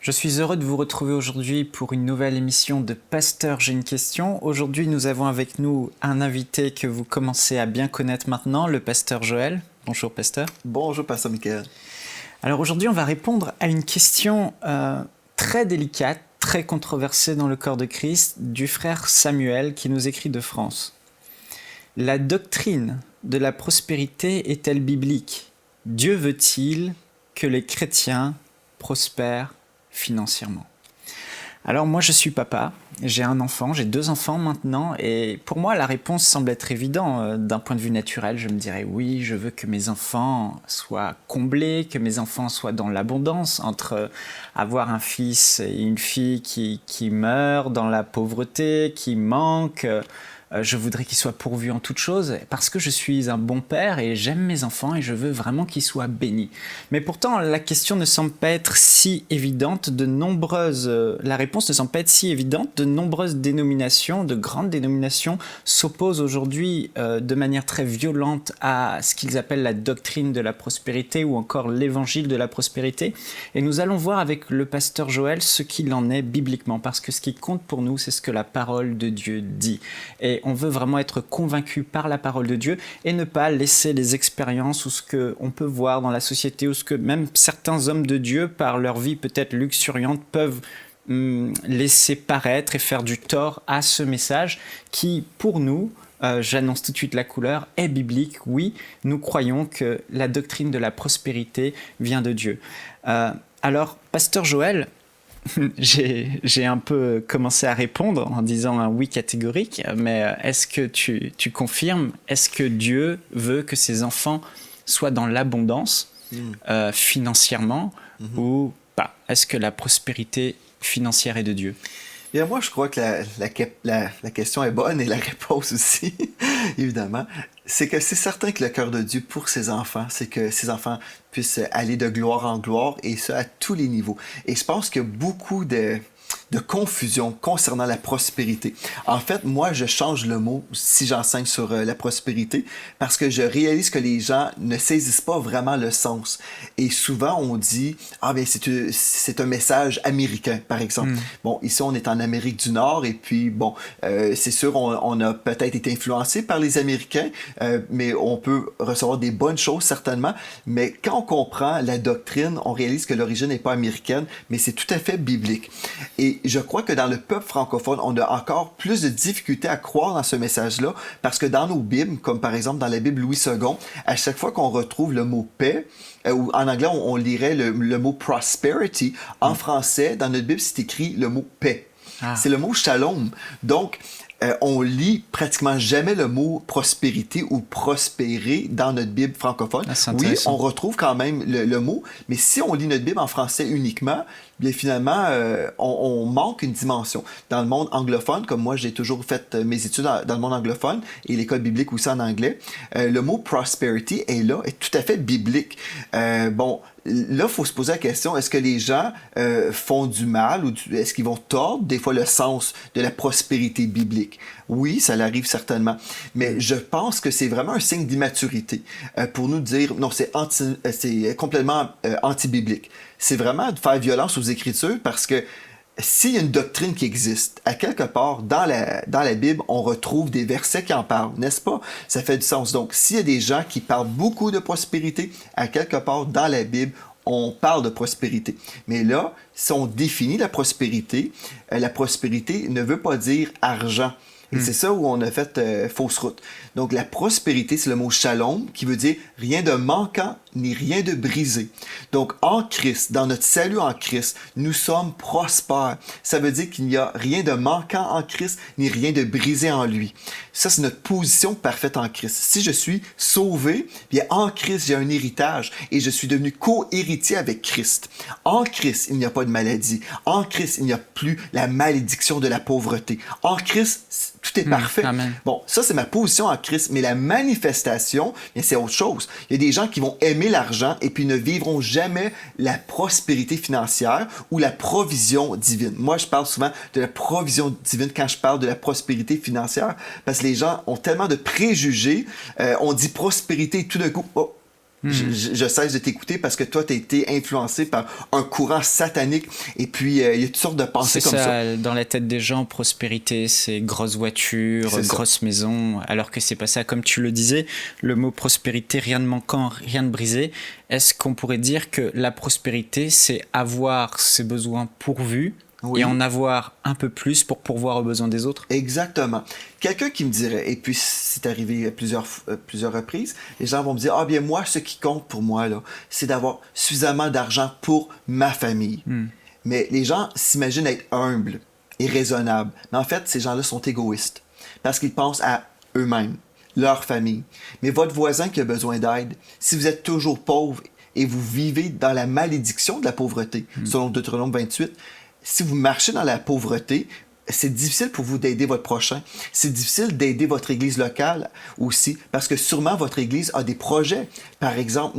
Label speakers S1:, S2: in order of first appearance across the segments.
S1: Je suis heureux de vous retrouver aujourd'hui pour une nouvelle émission de Pasteur, j'ai une question. Aujourd'hui, nous avons avec nous un invité que vous commencez à bien connaître maintenant, le pasteur Joël. Bonjour pasteur.
S2: Bonjour, pasteur Michael.
S1: Alors aujourd'hui, on va répondre à une question très délicate, très controversée dans le corps de Christ, du frère Samuel qui nous écrit de France. La doctrine de la prospérité est-elle biblique ? Dieu veut-il que les chrétiens prospèrent financièrement? Alors moi je suis papa, j'ai un enfant, j'ai 2 enfants maintenant et pour moi la réponse semble être évidente. D'un point de vue naturel, je me dirais oui, je veux que mes enfants soient comblés, que mes enfants soient dans l'abondance, entre avoir un fils et une fille qui meurent dans la pauvreté, qui manquent. Je voudrais qu'ils soient pourvus en toutes choses parce que je suis un bon père et j'aime mes enfants et je veux vraiment qu'ils soient bénis. Mais pourtant, la question ne semble pas être si évidente. La réponse ne semble pas être si évidente. De nombreuses dénominations, de grandes dénominations, s'opposent aujourd'hui de manière très violente à ce qu'ils appellent la doctrine de la prospérité ou encore l'évangile de la prospérité. Et nous allons voir avec le pasteur Joël ce qu'il en est bibliquement, parce que ce qui compte pour nous, c'est ce que la parole de Dieu dit. Et on veut vraiment être convaincu par la parole de Dieu et ne pas laisser les expériences ou ce qu'on peut voir dans la société ou ce que même certains hommes de Dieu, par leur vie peut-être luxuriante, peuvent laisser paraître et faire du tort à ce message qui, pour nous, j'annonce tout de suite la couleur, est biblique. Oui, nous croyons que la doctrine de la prospérité vient de Dieu. Alors, pasteur Joël, j'ai un peu commencé à répondre en disant un oui catégorique, mais est-ce que tu confirmes, est-ce que Dieu veut que ses enfants soient dans l'abondance financièrement ou pas? Est-ce que la prospérité financière est de Dieu?
S2: Bien, moi, je crois que la question est bonne et la réponse aussi, évidemment. C'est que c'est certain que le cœur de Dieu pour ses enfants, c'est que ses enfants puissent aller de gloire en gloire et ça à tous les niveaux. Et je pense qu'il y a beaucoup de confusion concernant la prospérité. En fait, moi, je change le mot si j'enseigne sur la prospérité parce que je réalise que les gens ne saisissent pas vraiment le sens. Et souvent, on dit « Ah, bien, c'est un message américain, par exemple. Bon, ici, on est en Amérique du Nord et puis, bon, c'est sûr, on a peut-être été influencé par les Américains, mais on peut recevoir des bonnes choses, certainement. Mais quand on comprend la doctrine, on réalise que l'origine n'est pas américaine, mais c'est tout à fait biblique. Et je crois que dans le peuple francophone, on a encore plus de difficultés à croire dans ce message-là parce que dans nos Bibles, comme par exemple dans la Bible Louis II, à chaque fois qu'on retrouve le mot paix, ou en anglais, on lirait le mot prosperity, en français, dans notre Bible, c'est écrit le mot paix. C'est le mot shalom. Donc, on lit pratiquement jamais le mot prospérité ou prospérer dans notre Bible francophone. Oui, on retrouve quand même le mot, mais si on lit notre Bible en français uniquement, bien finalement, on manque une dimension. Dans le monde anglophone, comme moi, j'ai toujours fait mes études dans le monde anglophone et l'école biblique aussi en anglais, le mot prosperity est là, est tout à fait biblique. Bon, là, il faut se poser la question, est-ce que les gens font du mal ou est-ce qu'ils vont tordre des fois le sens de la prospérité biblique? Oui, ça l'arrive certainement. Mais je pense que c'est vraiment un signe d'immaturité pour nous dire, non, c'est complètement anti-biblique. C'est vraiment de faire violence aux Écritures parce que s'il y a une doctrine qui existe, à quelque part dans la Bible, on retrouve des versets qui en parlent, n'est-ce pas? Ça fait du sens. Donc, s'il y a des gens qui parlent beaucoup de prospérité, à quelque part dans la Bible, on parle de prospérité. Mais là, si on définit la prospérité ne veut pas dire argent. Et c'est ça où on a fait fausse route. Donc, la prospérité, c'est le mot shalom, qui veut dire rien de manquant ni rien de brisé. Donc, en Christ, dans notre salut en Christ, nous sommes prospères. Ça veut dire qu'il n'y a rien de manquant en Christ, ni rien de brisé en lui. Ça, c'est notre position parfaite en Christ. Si je suis sauvé, bien en Christ, j'ai un héritage et je suis devenu co-héritier avec Christ. En Christ, il n'y a pas de maladie. En Christ, il n'y a plus la malédiction de la pauvreté. En Christ, tout est parfait.
S1: Amen.
S2: Bon, ça, c'est ma position en Christ, mais la manifestation, bien, c'est autre chose. Il y a des gens qui vont aimer l'argent et puis ne vivront jamais la prospérité financière ou la provision divine. Moi, je parle souvent de la provision divine quand je parle de la prospérité financière parce que les gens ont tellement de préjugés. On dit prospérité et tout d'un coup, oh, Je cesse de t'écouter parce que toi, tu as été influencé par un courant satanique. Et puis, il y a toutes sortes de pensées comme ça.
S1: Dans la tête des gens, prospérité, c'est grosses voitures, grosses maisons, alors que c'est pas ça. Comme tu le disais, le mot prospérité, rien de manquant, rien de brisé. Est-ce qu'on pourrait dire que la prospérité, c'est avoir ses besoins pourvus et en avoir un peu plus pour pourvoir aux besoins des autres?
S2: Exactement. Quelqu'un qui me dirait, et puis c'est arrivé à plusieurs reprises, les gens vont me dire, ah bien moi, ce qui compte pour moi, là, c'est d'avoir suffisamment d'argent pour ma famille. Mais les gens s'imaginent être humbles et raisonnables. Mais en fait, ces gens-là sont égoïstes parce qu'ils pensent à eux-mêmes, leur famille. Mais votre voisin qui a besoin d'aide, si vous êtes toujours pauvre et vous vivez dans la malédiction de la pauvreté, selon Deutéronome 28, si vous marchez dans la pauvreté, c'est difficile pour vous d'aider votre prochain. C'est difficile d'aider votre église locale aussi, parce que sûrement votre église a des projets. Par exemple,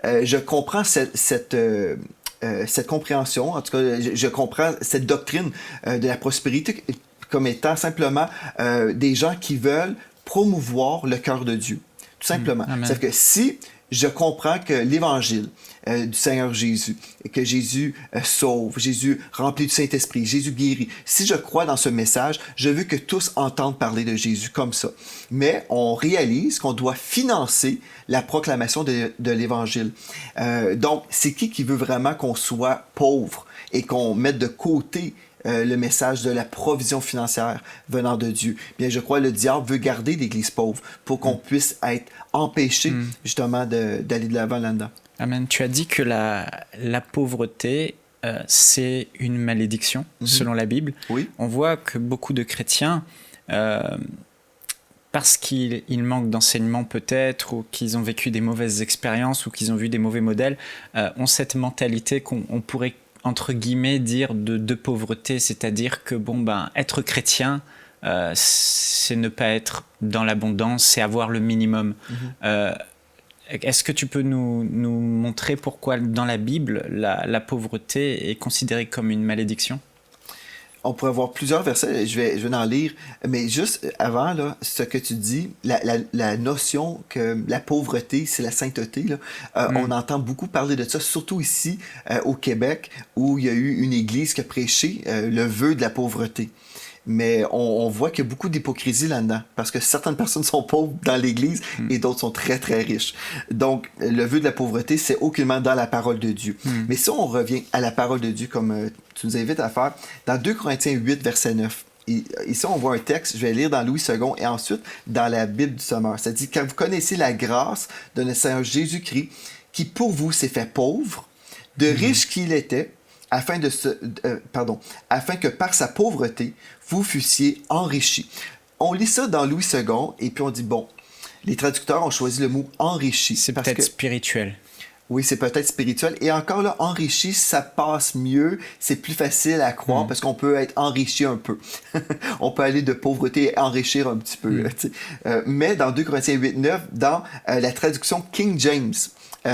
S2: je comprends cette compréhension, en tout cas, je comprends cette doctrine de la prospérité comme étant simplement des gens qui veulent promouvoir le cœur de Dieu. Tout simplement. C'est-à-dire que si je comprends que l'Évangile du Seigneur Jésus, que Jésus sauve, Jésus remplit du Saint-Esprit, Jésus guérit. Si je crois dans ce message, je veux que tous entendent parler de Jésus comme ça. Mais on réalise qu'on doit financer la proclamation de l'Évangile. Donc, c'est qui veut vraiment qu'on soit pauvre et qu'on mette de côté le message de la provision financière venant de Dieu? Bien, je crois que le diable veut garder l'Église pauvre pour qu'on puisse être empêché justement d'aller de l'avant là-dedans.
S1: Amen. Tu as dit que la pauvreté, c'est une malédiction, selon la Bible.
S2: Oui.
S1: On voit que beaucoup de chrétiens, parce qu'ils manquent d'enseignement peut-être, ou qu'ils ont vécu des mauvaises expériences, ou qu'ils ont vu des mauvais modèles, ont cette mentalité qu'on pourrait, entre guillemets, dire de pauvreté, c'est-à-dire que être chrétien, c'est ne pas être dans l'abondance, c'est avoir le minimum. Est-ce que tu peux nous montrer pourquoi dans la Bible, la pauvreté est considérée comme une malédiction?
S2: On pourrait avoir plusieurs versets, je vais en lire, mais juste avant, là, ce que tu dis, la notion que la pauvreté, c'est la sainteté, là, on entend beaucoup parler de ça, surtout ici au Québec, où il y a eu une église qui a prêché le vœu de la pauvreté. Mais on voit qu'il y a beaucoup d'hypocrisie là-dedans, parce que certaines personnes sont pauvres dans l'Église et d'autres sont très, très riches. Donc, le vœu de la pauvreté, c'est aucunement dans la parole de Dieu. Mais si on revient à la parole de Dieu, comme tu nous invites à faire, dans 2 Corinthiens 8, verset 9, ici, on voit un texte, je vais lire dans Louis II et ensuite dans la Bible du Sommeur. Ça dit, « Quand vous connaissez la grâce de notre Seigneur Jésus-Christ, qui pour vous s'est fait pauvre, de riche qu'il était, afin que par sa pauvreté, vous fussiez enrichis. » On lit ça dans Louis II, et puis on dit, bon, les traducteurs ont choisi le mot « enrichi ».
S1: C'est peut-être spirituel.
S2: Oui, c'est peut-être spirituel. Et encore là, enrichi, ça passe mieux, c'est plus facile à croire parce qu'on peut être enrichi un peu. On peut aller de pauvreté et enrichir un petit peu. Mais dans 2 Corinthiens 8, 9, dans la traduction King James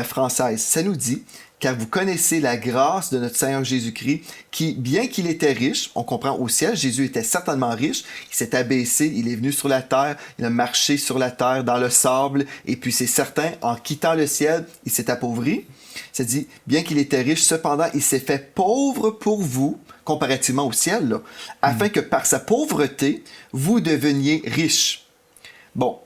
S2: française, ça nous dit, car vous connaissez la grâce de notre Seigneur Jésus-Christ, qui, bien qu'il était riche, on comprend au ciel, Jésus était certainement riche, il s'est abaissé, il est venu sur la terre, il a marché sur la terre, dans le sable, et puis c'est certain, en quittant le ciel, il s'est appauvri. Ça dit, bien qu'il était riche, cependant, il s'est fait pauvre pour vous, comparativement au ciel, là, afin que par sa pauvreté, vous deveniez riches. Bon,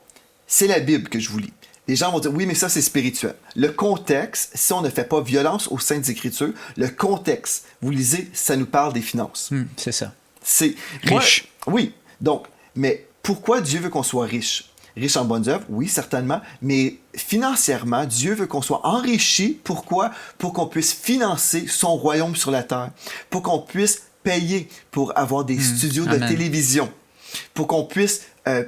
S2: c'est la Bible que je vous lis. Les gens vont dire, oui, mais ça, c'est spirituel. Le contexte, si on ne fait pas violence aux Saintes Écritures, le contexte, vous lisez, ça nous parle des finances.
S1: C'est ça.
S2: C'est
S1: riche.
S2: Oui. Donc, mais pourquoi Dieu veut qu'on soit riche? Riche en bonnes œuvres, oui, certainement. Mais financièrement, Dieu veut qu'on soit enrichi. Pourquoi? Pour qu'on puisse financer son royaume sur la terre. Pour qu'on puisse payer pour avoir des studios de télévision. Pour qu'on puisse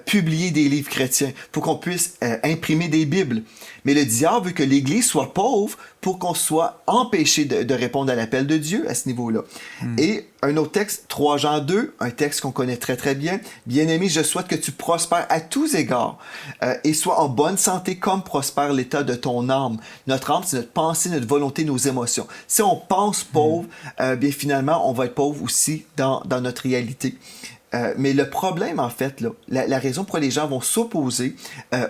S2: publier des livres chrétiens, pour qu'on puisse imprimer des Bibles. Mais le diable veut que l'Église soit pauvre pour qu'on soit empêché de répondre à l'appel de Dieu à ce niveau-là. Et un autre texte, 3 Jean 2, un texte qu'on connaît très très bien. « Bien-aimé, je souhaite que tu prospères à tous égards et sois en bonne santé comme prospère l'état de ton âme. » Notre âme, c'est notre pensée, notre volonté, nos émotions. Si on pense pauvre, bien finalement, on va être pauvre aussi dans notre réalité. Mais le problème, en fait, là, la raison pour laquelle les gens vont s'opposer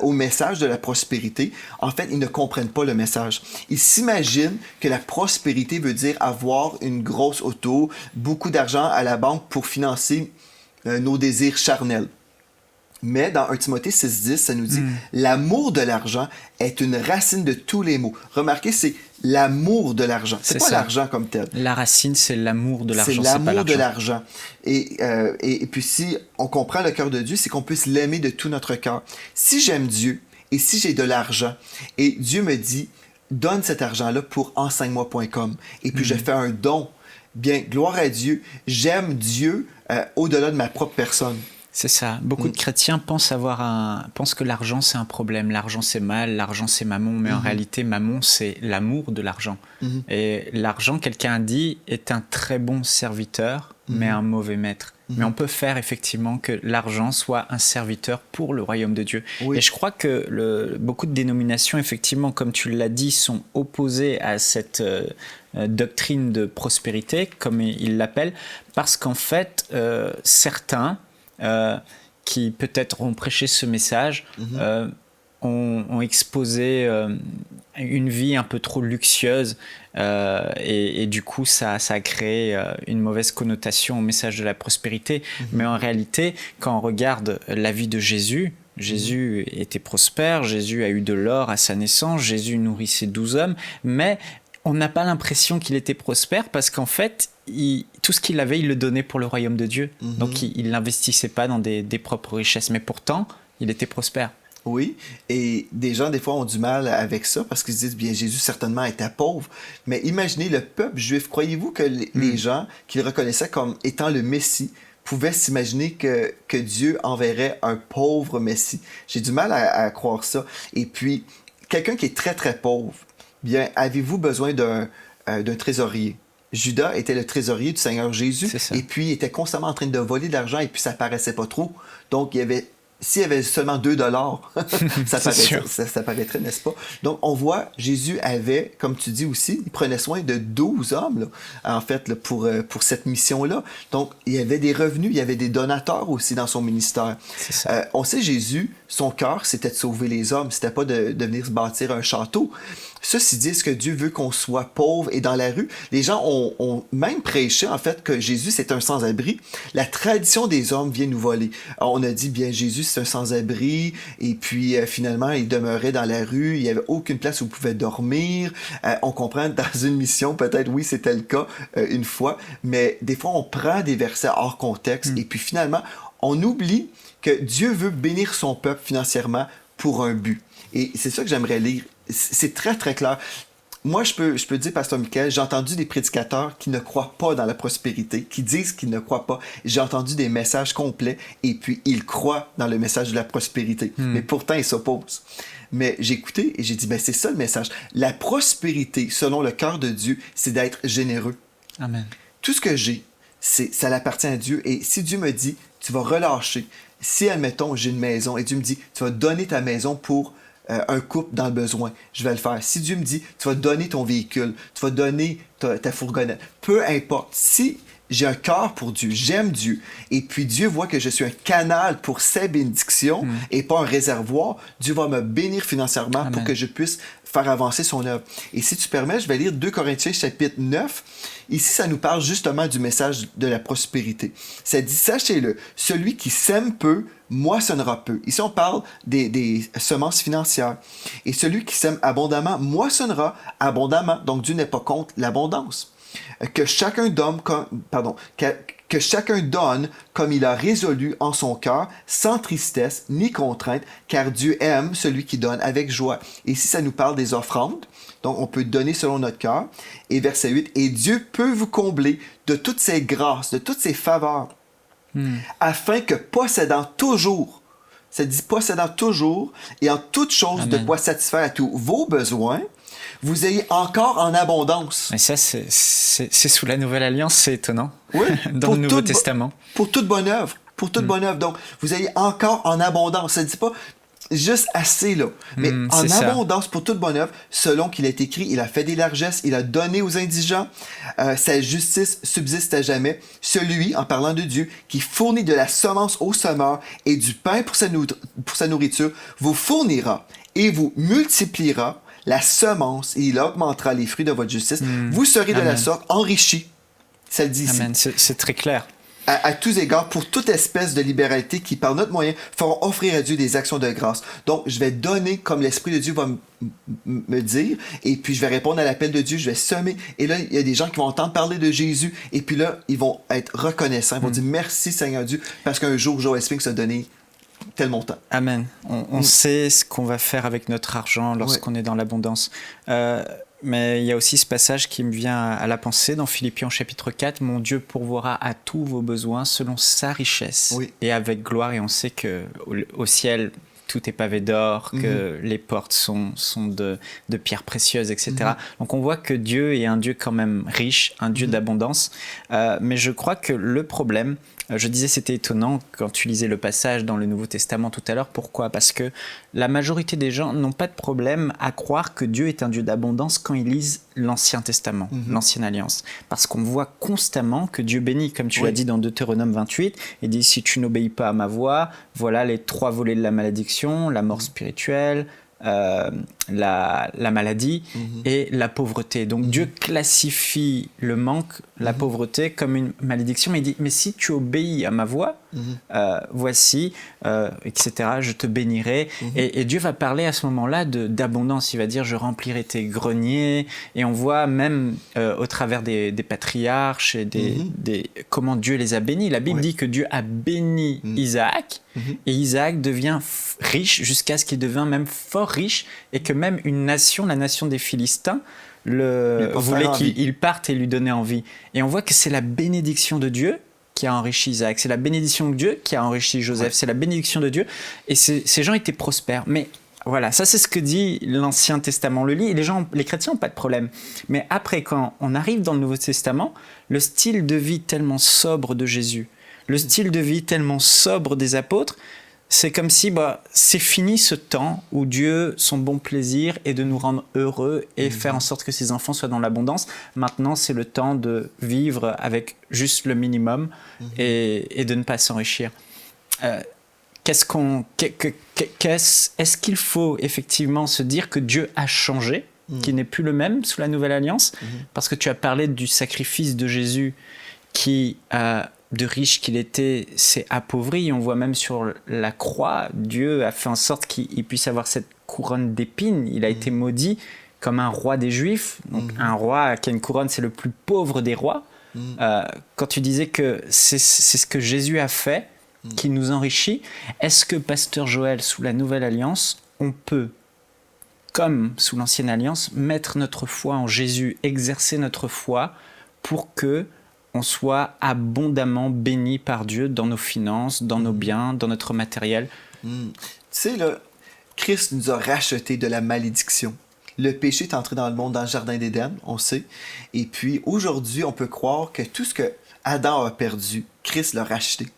S2: au message de la prospérité, en fait, ils ne comprennent pas le message. Ils s'imaginent que la prospérité veut dire avoir une grosse auto, beaucoup d'argent à la banque pour financer nos désirs charnels. Mais dans 1 Timothée 6,10, ça nous dit l'amour de l'argent est une racine de tous les maux. Remarquez, c'est l'amour de l'argent. C'est pas
S1: ça.
S2: l'argent comme tel.
S1: La racine, c'est l'amour de l'argent.
S2: C'est
S1: C'est pas
S2: l'amour de
S1: l'argent.
S2: l'argent. Et puis si on comprend le cœur de Dieu, c'est qu'on puisse l'aimer de tout notre cœur. Si j'aime Dieu et si j'ai de l'argent et Dieu me dit donne cet argent-là pour enseigne-moi.com et puis je fais un don, bien gloire à Dieu, j'aime Dieu au-delà de ma propre personne.
S1: C'est ça. Beaucoup de chrétiens pensent que l'argent c'est un problème, l'argent c'est mal, l'argent c'est mammon, mais en réalité mammon c'est l'amour de l'argent. Et l'argent, quelqu'un a dit, est un très bon serviteur, mais un mauvais maître. Mais on peut faire effectivement que l'argent soit un serviteur pour le royaume de Dieu. Oui. Et je crois que beaucoup de dénominations, effectivement, comme tu l'as dit, sont opposées à cette doctrine de prospérité, comme ils l'appellent, parce qu'en fait, certains qui peut-être ont prêché ce message, ont exposé une vie un peu trop luxueuse et du coup ça a créé une mauvaise connotation au message de la prospérité. Mais en réalité, quand on regarde la vie de Jésus, Jésus était prospère, Jésus a eu de l'or à sa naissance, Jésus nourrissait 12 hommes, mais on n'a pas l'impression qu'il était prospère parce qu'en fait, tout ce qu'il avait, il le donnait pour le royaume de Dieu. Donc, il n'investissait pas dans des propres richesses. Mais pourtant, il était prospère.
S2: Oui, et des gens, des fois, ont du mal avec ça parce qu'ils se disent, bien, Jésus certainement était pauvre. Mais imaginez le peuple juif. Croyez-vous que les gens qu'il reconnaissaient comme étant le Messie pouvaient s'imaginer que Dieu enverrait un pauvre Messie? J'ai du mal à croire ça. Et puis, quelqu'un qui est très, très pauvre, bien, avez-vous besoin d'un trésorier? Judas était le trésorier du Seigneur Jésus et puis il était constamment en train de voler de l'argent et puis ça paraissait pas trop. Donc, s'il y avait seulement $2, ça paraîtrait, n'est-ce pas? Donc, on voit, Jésus avait, comme tu dis aussi, il prenait soin de 12 hommes, là, en fait, là, pour cette mission-là. Donc, il y avait des revenus, il y avait des donateurs aussi dans son ministère. On sait, Jésus, son cœur, c'était de sauver les hommes, c'était pas de venir se bâtir un château. Ceci dit, est-ce que Dieu veut qu'on soit pauvre et dans la rue? Les gens ont même prêché, en fait, que Jésus, c'est un sans-abri. La tradition des hommes vient nous voler. Alors, on a dit, bien, Jésus, c'est un sans-abri, et puis, finalement, il demeurait dans la rue, il n'y avait aucune place où il pouvait dormir. On comprend, dans une mission, peut-être, oui, c'était le cas une fois, mais des fois, on prend des versets hors contexte, et puis, finalement, on oublie que Dieu veut bénir son peuple financièrement pour un but. Et c'est ça que j'aimerais lire. C'est très, très clair. Moi, je peux dire, Pasteur Michael, j'ai entendu des prédicateurs qui ne croient pas dans la prospérité, qui disent qu'ils ne croient pas. J'ai entendu des messages complets et puis ils croient dans le message de la prospérité. Mais pourtant, ils s'opposent. Mais j'ai écouté et j'ai dit, ben c'est ça le message. La prospérité, selon le cœur de Dieu, c'est d'être généreux.
S1: Amen.
S2: Tout ce que j'ai, ça appartient à Dieu. Et si Dieu me dit, tu vas relâcher. Si, admettons, j'ai une maison et Dieu me dit, tu vas donner ta maison pour un couple dans le besoin, je vais le faire. Si Dieu me dit, tu vas donner ton véhicule, tu vas donner ta fourgonnette, peu importe. Si j'ai un cœur pour Dieu, j'aime Dieu, et puis Dieu voit que je suis un canal pour ses bénédictions et pas un réservoir, Dieu va me bénir financièrement pour que je puisse faire avancer son œuvre. Et si tu permets, je vais lire 2 Corinthiens chapitre 9. Ici, ça nous parle justement du message de la prospérité. Ça dit, sachez-le, celui qui sème peu, moissonnera peu. Ici, on parle des semences financières. Et celui qui sème abondamment, moissonnera abondamment. Donc, Dieu n'est pas contre l'abondance. Que chacun donne comme il a résolu en son cœur, sans tristesse ni contrainte, car Dieu aime celui qui donne avec joie. Et ici, ça nous parle des offrandes. Donc, on peut donner selon notre cœur. Et verset 8, « Et Dieu peut vous combler de toutes ses grâces, de toutes ses faveurs, afin que possédant toujours, ça dit possédant toujours, et en toutes choses de quoi satisfaire à tous vos besoins, vous ayez encore en abondance. »
S1: Mais ça, c'est sous la Nouvelle Alliance, c'est étonnant.
S2: Oui,
S1: dans le Nouveau Testament.
S2: Pour toute bonne œuvre. Pour toute bonne œuvre. Donc, vous ayez encore en abondance. Ça ne dit pas juste assez, là. Mais en
S1: c'est ça.
S2: abondance pour toute bonne œuvre, selon qu'il est écrit, il a fait des largesses, il a donné aux indigents, sa justice subsiste à jamais. Celui, en parlant de Dieu, qui fournit de la semence au semeur et du pain pour sa nourriture, vous fournira et vous multipliera la semence et il augmentera les fruits de votre justice. Vous serez de la
S1: Amen.
S2: sorte enrichis. Ça le dit ici.
S1: Amen. C'est très clair.
S2: À tous égards, pour toute espèce de libéralité qui, par notre moyen, feront offrir à Dieu des actions de grâce. Donc, je vais donner comme l'Esprit de Dieu va me dire, et puis je vais répondre à l'appel de Dieu, je vais semer. Et là, il y a des gens qui vont entendre parler de Jésus, et puis là, ils vont être reconnaissants, ils vont dire merci Seigneur Dieu, parce qu'un jour, Joel Spinks a donné tel montant.
S1: Amen. On sait ce qu'on va faire avec notre argent lorsqu'on est dans l'abondance. Mais il y a aussi ce passage qui me vient à la pensée dans Philippiens chapitre 4. Mon Dieu pourvoira à tous vos besoins selon sa richesse et avec gloire. Et on sait qu'au ciel, tout est pavé d'or, que les portes sont de pierres précieuses, etc. Donc on voit que Dieu est un Dieu quand même riche, un Dieu d'abondance. Mais je crois que le problème, je disais c'était étonnant quand tu lisais le passage dans le Nouveau Testament tout à l'heure. Pourquoi ? Parce que la majorité des gens n'ont pas de problème à croire que Dieu est un Dieu d'abondance quand ils lisent l'Ancien Testament, l'Ancienne Alliance. Parce qu'on voit constamment que Dieu bénit, comme tu l'as dit dans Deutéronome 28, il dit « Si tu n'obéis pas à ma voix, voilà les 3 volets de la malédiction, la mort spirituelle, la maladie et la pauvreté. » Donc Dieu classifie le manque, la pauvreté comme une malédiction, mais il dit « Mais si tu obéis à ma voix, voici, etc., je te bénirai. » Et Dieu va parler à ce moment-là d'abondance. Il va dire « Je remplirai tes greniers. » Et on voit même au travers des patriarches et comment Dieu les a bénis. La Bible dit que Dieu a béni Isaac, et Isaac devient riche jusqu'à ce qu'il devienne même fort riche, et que même une nation, la nation des Philistins, voulait qu'il parte et lui donner envie. Et on voit que c'est la bénédiction de Dieu qui a enrichi Isaac, c'est la bénédiction de Dieu qui a enrichi Joseph, c'est la bénédiction de Dieu, et ces gens étaient prospères. Mais voilà, ça c'est ce que dit l'Ancien Testament. On le lit, et les chrétiens n'ont pas de problème. Mais après, quand on arrive dans le Nouveau Testament, le style de vie tellement sobre de Jésus, le style de vie tellement sobre des apôtres, c'est comme si c'est fini ce temps où Dieu, son bon plaisir est de nous rendre heureux et faire en sorte que ses enfants soient dans l'abondance. Maintenant, c'est le temps de vivre avec juste le minimum et de ne pas s'enrichir. Est-ce qu'il faut effectivement se dire que Dieu a changé, qu'il n'est plus le même sous la Nouvelle Alliance ? Parce que tu as parlé du sacrifice de Jésus qui de riche qu'il était, s'est appauvri. On voit même sur la croix, Dieu a fait en sorte qu'il puisse avoir cette couronne d'épines. Il a été maudit comme un roi des Juifs. Donc, un roi qui a une couronne, c'est le plus pauvre des rois. Quand tu disais que c'est ce que Jésus a fait, qui nous enrichit, est-ce que, Pasteur Joël, sous la Nouvelle Alliance, on peut, comme sous l'Ancienne Alliance, mettre notre foi en Jésus, exercer notre foi pour que on soit abondamment béni par Dieu dans nos finances, dans nos biens, dans notre matériel.
S2: Tu sais, là, Christ nous a racheté de la malédiction. Le péché est entré dans le monde, dans le jardin d'Éden, on sait. Et puis, aujourd'hui, on peut croire que tout ce que Adam a perdu, Christ l'a racheté.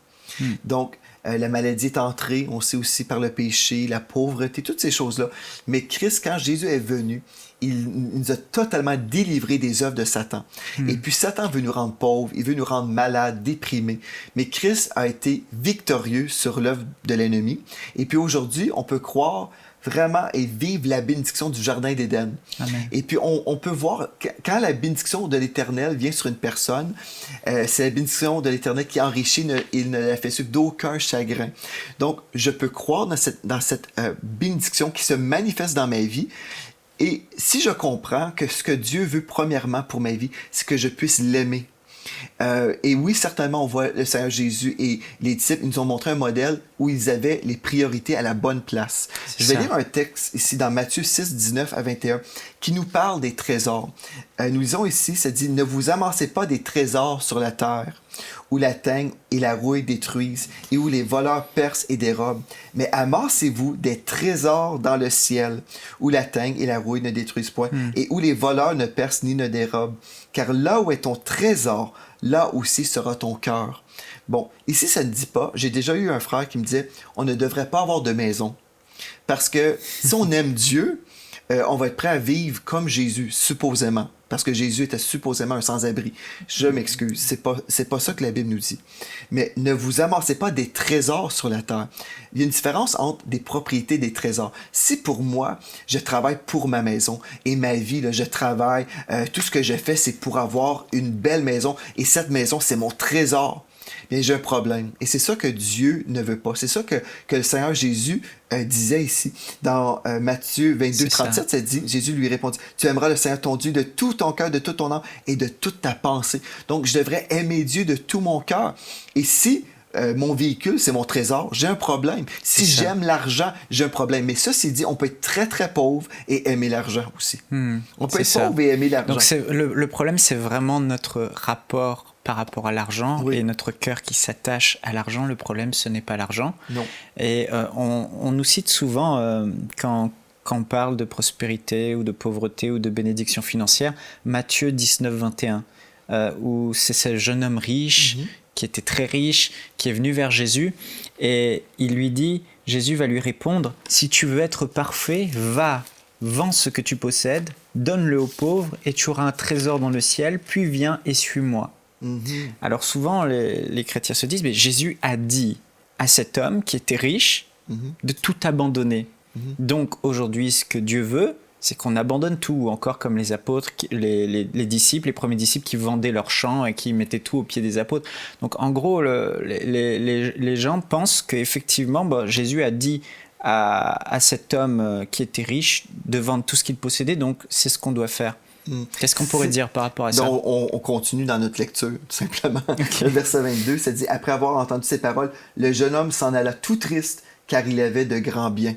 S2: Donc, la maladie est entrée, on sait aussi par le péché, la pauvreté, toutes ces choses-là. Mais Christ, quand Jésus est venu, il nous a totalement délivrés des œuvres de Satan. Et puis Satan veut nous rendre pauvres, il veut nous rendre malades, déprimés. Mais Christ a été victorieux sur l'œuvre de l'ennemi. Et puis aujourd'hui, on peut croire vraiment et vivre la bénédiction du jardin d'Éden.
S1: Amen.
S2: Et puis on peut voir, quand la bénédiction de l'Éternel vient sur une personne, c'est la bénédiction de l'Éternel qui enrichit, il ne la fait suivre d'aucun chagrin. Donc, je peux croire dans cette bénédiction qui se manifeste dans ma vie. Et si je comprends que ce que Dieu veut premièrement pour ma vie, c'est que je puisse l'aimer. Et oui, certainement, on voit le Seigneur Jésus et les disciples, ils nous ont montré un modèle où ils avaient les priorités à la bonne place. Je vais lire un texte ici dans Matthieu 6, 19 à 21 qui nous parle des trésors. Nous lisons ici, ça dit « Ne vous amassez pas des trésors sur la terre, où la teigne et la rouille détruisent, et où les voleurs percent et dérobent. Mais amassez-vous des trésors dans le ciel, où la teigne et la rouille ne détruisent point, et où les voleurs ne percent ni ne dérobent. Car là où est ton trésor, là aussi sera ton cœur. » Bon, ici, ça ne dit pas. J'ai déjà eu un frère qui me disait « On ne devrait pas avoir de maison. » Parce que si on aime Dieu, on va être prêt à vivre comme Jésus, supposément. Parce que Jésus était supposément un sans-abri. Je m'excuse, c'est pas ça que la Bible nous dit. Mais ne vous amassez pas des trésors sur la terre. Il y a une différence entre des propriétés et des trésors. Si pour moi, je travaille pour ma maison et ma vie, là, je travaille, tout ce que je fais, c'est pour avoir une belle maison et cette maison, c'est mon trésor. Bien, j'ai un problème. Et c'est ça que Dieu ne veut pas. C'est ça que le Seigneur Jésus disait ici. Dans Matthieu 22, 37, ça dit, Jésus lui répondit, tu aimeras le Seigneur ton Dieu de tout ton cœur, de toute ton âme et de toute ta pensée. Donc, je devrais aimer Dieu de tout mon cœur. Et si mon véhicule, c'est mon trésor, j'ai un problème. Si j'aime l'argent, j'ai un problème. Mais ça, c'est dit, on peut être très, très pauvre et aimer l'argent aussi. On peut être pauvre et aimer l'argent.
S1: Donc, le problème, c'est vraiment notre rapport par rapport à l'argent et notre cœur qui s'attache à l'argent. Le problème, ce n'est pas l'argent.
S2: Non.
S1: Et on nous cite souvent, quand on parle de prospérité ou de pauvreté ou de bénédiction financière, Matthieu 19, 21, où c'est ce jeune homme riche, qui était très riche, qui est venu vers Jésus, et il lui dit, Jésus va lui répondre, si tu veux être parfait, va, vends ce que tu possèdes, donne-le aux pauvres, et tu auras un trésor dans le ciel, puis viens et suis-moi. Alors souvent, les chrétiens se disent, mais Jésus a dit à cet homme qui était riche de tout abandonner. Donc aujourd'hui, ce que Dieu veut, c'est qu'on abandonne tout, encore comme les apôtres, les disciples, les premiers disciples qui vendaient leurs champs et qui mettaient tout aux pieds des apôtres. Donc en gros, les gens pensent qu'effectivement, Jésus a dit à cet homme qui était riche de vendre tout ce qu'il possédait, donc c'est ce qu'on doit faire. Qu'est-ce qu'on pourrait dire par rapport à ça?
S2: Donc, on continue dans notre lecture, tout simplement. Le verset 22, ça dit, après avoir entendu ces paroles, le jeune homme s'en alla tout triste, car il avait de grands biens.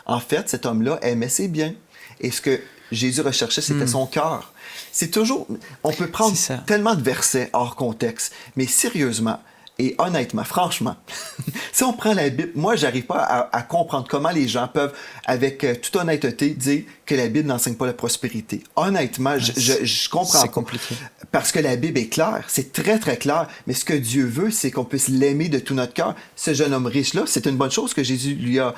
S2: En fait, cet homme-là aimait ses biens. Et ce que Jésus recherchait, c'était son cœur. C'est toujours... On peut prendre tellement de versets hors contexte, mais sérieusement, et honnêtement, franchement, si on prend la Bible, moi, j'arrive pas à comprendre comment les gens peuvent, avec toute honnêteté, dire que la Bible n'enseigne pas la prospérité. Honnêtement, je comprends pas.
S1: C'est compliqué.
S2: Parce que la Bible est claire, c'est très, très clair. Mais ce que Dieu veut, c'est qu'on puisse l'aimer de tout notre cœur. Ce jeune homme riche-là, c'est une bonne chose que Jésus lui a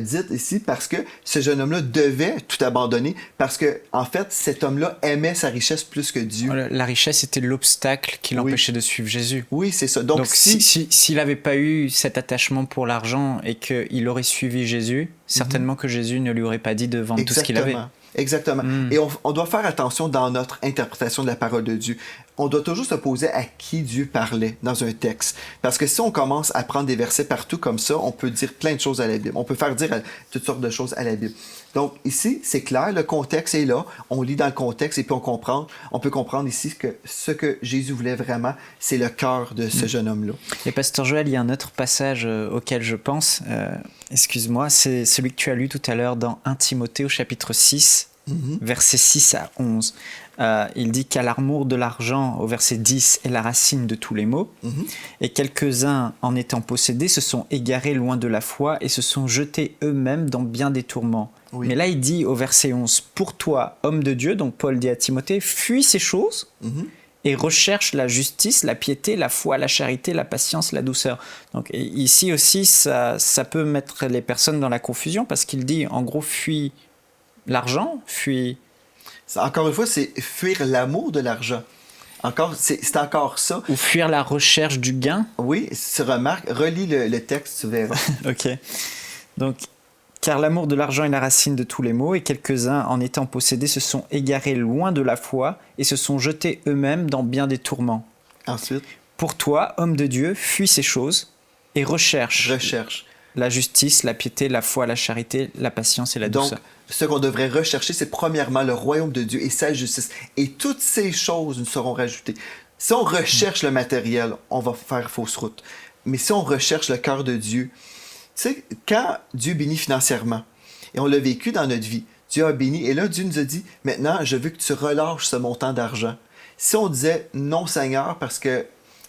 S2: dite ici, parce que ce jeune homme-là devait tout abandonner, parce que, en fait, cet homme-là aimait sa richesse plus que Dieu.
S1: La richesse était l'obstacle qui l'empêchait de suivre Jésus.
S2: Oui, c'est ça. Donc
S1: s'il n'avait pas eu cet attachement pour l'argent et qu'il aurait suivi Jésus, certainement que Jésus ne lui aurait pas dit de vendre tout ce qu'il avait.
S2: Exactement. Et on doit faire attention dans notre interprétation de la parole de Dieu. On doit toujours se poser à qui Dieu parlait dans un texte. Parce que si on commence à prendre des versets partout comme ça, on peut dire plein de choses à la Bible. On peut faire dire toutes sortes de choses à la Bible. Donc ici, c'est clair, le contexte est là. On lit dans le contexte et puis on peut comprendre ici que ce que Jésus voulait vraiment, c'est le cœur de ce jeune homme-là.
S1: Et Pasteur Joël, il y a un autre passage auquel je pense, excuse-moi, c'est celui que tu as lu tout à l'heure dans 1 Timothée au chapitre 6, versets 6 à 11. Il dit qu'à l'amour de l'argent, au verset 10, est la racine de tous les maux. Et quelques-uns, en étant possédés, se sont égarés loin de la foi et se sont jetés eux-mêmes dans bien des tourments. Oui. Mais là, il dit au verset 11, « Pour toi, homme de Dieu », donc Paul dit à Timothée, « fuis ces choses et recherche la justice, la piété, la foi, la charité, la patience, la douceur. » Donc ici aussi, ça peut mettre les personnes dans la confusion parce qu'il dit, en gros, « fuis l'argent, fuis... »
S2: Encore une fois, c'est fuir l'amour de l'argent. C'est encore ça.
S1: Ou fuir la recherche du gain.
S2: Oui, tu remarques, relis le texte, tu verras.
S1: Ok. Donc, car l'amour de l'argent est la racine de tous les maux, et quelques-uns, en étant possédés, se sont égarés loin de la foi et se sont jetés eux-mêmes dans bien des tourments.
S2: Ensuite.
S1: Pour toi, homme de Dieu, fuis ces choses et recherche la justice, la piété, la foi, la charité, la patience et la douceur.
S2: Donc, ce qu'on devrait rechercher, c'est premièrement le royaume de Dieu et sa justice. Et toutes ces choses nous seront rajoutées. Si on recherche le matériel, on va faire fausse route. Mais si on recherche le cœur de Dieu, tu sais, quand Dieu bénit financièrement, et on l'a vécu dans notre vie, Dieu a béni, et là, Dieu nous a dit, maintenant, je veux que tu relâches ce montant d'argent. Si on disait, non, Seigneur, parce que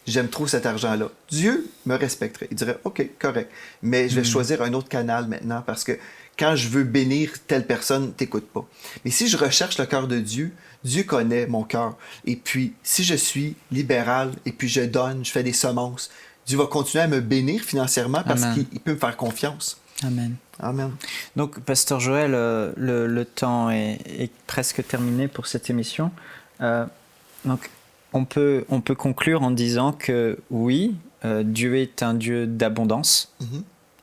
S2: j'aime trop cet argent-là, Dieu me respecterait. Il dirait, OK, correct, mais je vais choisir un autre canal maintenant, parce que quand je veux bénir telle personne, t'écoutes pas. Mais si je recherche le cœur de Dieu, Dieu connaît mon cœur. Et puis, si je suis libéral, et puis je donne, je fais des semences, Dieu va continuer à me bénir financièrement parce qu'il peut me faire confiance.
S1: Amen.
S2: Amen.
S1: Donc, Pasteur Joël, le temps est presque terminé pour cette émission. Donc, on peut conclure en disant que oui, Dieu est un Dieu d'abondance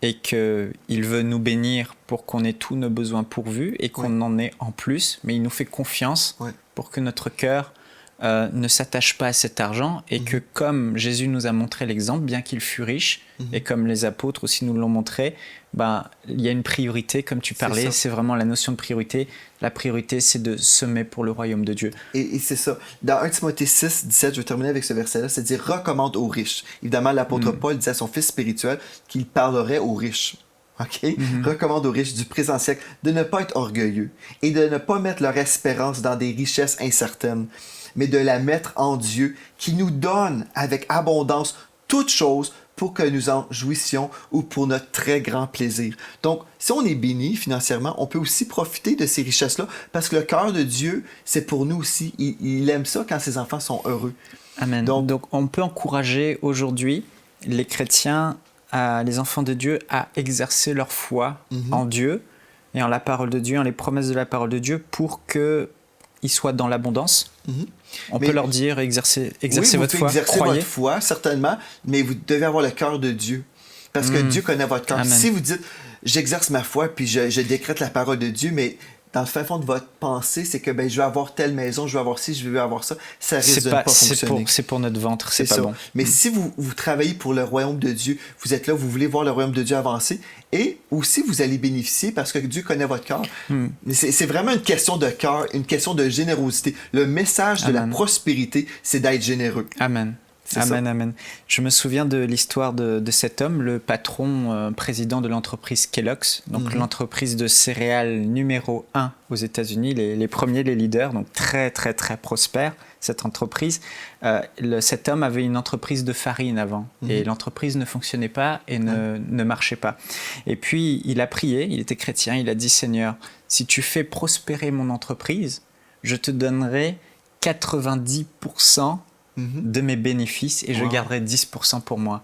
S1: et qu'il veut nous bénir pour qu'on ait tous nos besoins pourvus et qu'on en ait en plus, mais il nous fait confiance pour que notre cœur ne s'attache pas à cet argent et que comme Jésus nous a montré l'exemple, bien qu'il fût riche, et comme les apôtres aussi nous l'ont montré, il y a une priorité, comme tu parlais, c'est vraiment la notion de priorité. La priorité, c'est de semer pour le royaume de Dieu.
S2: Et c'est ça. Dans 1 Timothée 6, 17, je vais terminer avec ce verset-là, c'est dire « recommande aux riches ». Évidemment, l'apôtre Paul disait à son fils spirituel qu'il parlerait aux riches. Okay? Recommande aux riches du présent siècle de ne pas être orgueilleux et de ne pas mettre leur espérance dans des richesses incertaines, mais de la mettre en Dieu qui nous donne avec abondance toutes choses pour que nous en jouissions ou pour notre très grand plaisir. Donc, si on est béni financièrement, on peut aussi profiter de ces richesses-là parce que le cœur de Dieu, c'est pour nous aussi. Il aime ça quand ses enfants sont heureux.
S1: Amen. Donc on peut encourager aujourd'hui les chrétiens, les enfants de Dieu, à exercer leur foi en Dieu et en la parole de Dieu, en les promesses de la parole de Dieu pour qu'ils soient dans l'abondance. On peut leur dire, exercez votre foi, croyez.
S2: Votre foi, certainement, mais vous devez avoir le cœur de Dieu. Parce que Dieu connaît votre cœur. Si vous dites, j'exerce ma foi, puis je décrète la parole de Dieu, mais dans le fin fond de votre pensée, c'est que je veux avoir telle maison, je veux avoir ci, je veux avoir ça, ça risque de ne pas fonctionner.
S1: C'est pour notre ventre, c'est pas
S2: ça.
S1: bon.
S2: Mais si vous travaillez pour le royaume de Dieu, vous êtes là, vous voulez voir le royaume de Dieu avancer, et aussi vous allez bénéficier parce que Dieu connaît votre cœur. Mais c'est vraiment une question de cœur, une question de générosité. Le message de la prospérité, c'est d'être généreux.
S1: Amen. Amen. Je me souviens de l'histoire de cet homme, le patron président de l'entreprise Kellogg's, donc l'entreprise de céréales numéro 1 aux États-Unis, les premiers, les leaders, donc très très très prospère cette entreprise. Cet homme avait une entreprise de farine avant et l'entreprise ne fonctionnait pas et ne marchait pas. Et puis il a prié, il était chrétien, il a dit « Seigneur, si tu fais prospérer mon entreprise, je te donnerai 90% de mes bénéfices et je garderai 10% pour moi. »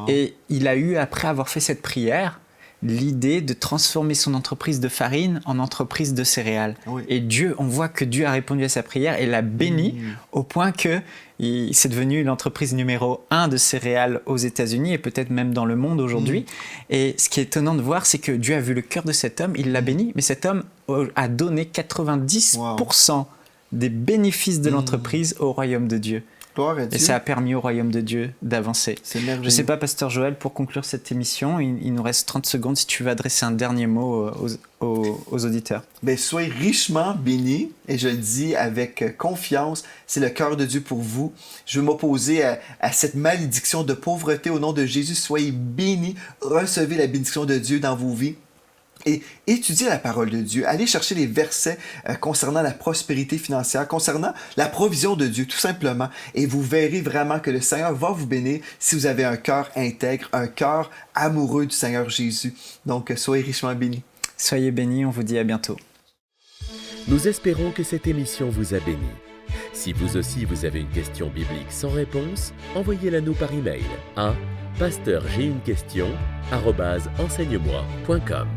S1: Et il a eu, après avoir fait cette prière, l'idée de transformer son entreprise de farine en entreprise de céréales. Et Dieu, on voit que Dieu a répondu à sa prière et l'a béni au point que c'est devenu l'entreprise numéro 1 de céréales aux États-Unis et peut-être même dans le monde aujourd'hui. Et ce qui est étonnant de voir, c'est que Dieu a vu le cœur de cet homme, il l'a béni, mais cet homme a donné 90% des bénéfices de l'entreprise au royaume de Dieu. Et ça a permis au royaume de Dieu d'avancer. Je ne sais pas, Pasteur Joël, pour conclure cette émission, il nous reste 30 secondes si tu veux adresser un dernier mot aux auditeurs.
S2: Soyez richement bénis, et je le dis avec confiance, c'est le cœur de Dieu pour vous. Je veux m'opposer à cette malédiction de pauvreté au nom de Jésus. Soyez bénis, recevez la bénédiction de Dieu dans vos vies. Et étudiez la parole de Dieu. Allez chercher les versets concernant la prospérité financière, concernant la provision de Dieu, tout simplement. Et vous verrez vraiment que le Seigneur va vous bénir si vous avez un cœur intègre, un cœur amoureux du Seigneur Jésus. Donc, soyez richement bénis.
S1: Soyez bénis, on vous dit à bientôt.
S3: Nous espérons que cette émission vous a bénis. Si vous aussi vous avez une question biblique sans réponse, envoyez-la nous par email à pasteurj'ainunequestion@enseigne-moi.com.